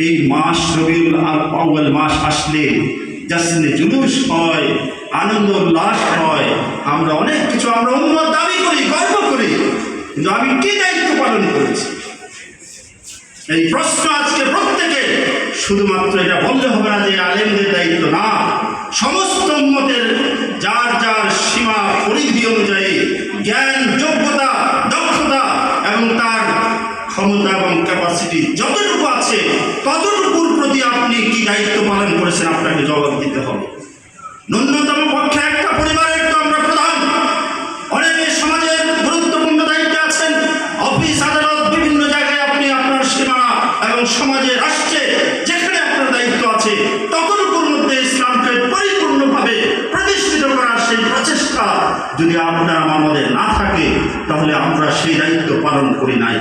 এই মাস রবিউল আউয়াল মাস আসলে জাসনে জুলুস হয়, আনন্দ উল্লাস হয়, আমরা অনেক কিছু আমরা উম্মত দাবি করি, গর্ব করি, কিন্তু আমি কি দায়িত্ব পালন করেছি? এই প্রশ্ন আজকে প্রত্যেকে, শুধুমাত্র এটা বললে হবে না যে আলেমদের দায়িত্ব, না, সমস্ত উম্মতের যার যার সীমা পরিধি অনুযায়ী জ্ঞান, যোগ্যতা, দক্ষতা এবং তার ক্ষমতা এবং ক্যাপাসিটি যতটুকু আছে ততটুকুর প্রতি আপনি কি দায়িত্ব পালন করেছেন আপনাকে জবাব দিতে হবে। ন্যূনতম পক্ষে একটা পরিবারের তো আমরা প্রধান, অনেকে সমাজের গুরুত্বপূর্ণ দায়িত্বে আছেন, অফিস আদালত বিভিন্ন জায়গায় আপনি আপনার সীমানা এবং সমাজে রাষ্ট্রে যেখানে আপনার দায়িত্ব আছে ততটুকুর মধ্যে ইসলামকে পরিপূর্ণভাবে প্রতিষ্ঠিত করার সেই প্রচেষ্টা যদি আপনার আমাদের না থাকে তাহলে আমরা সেই দায়িত্ব পালন করি নাই।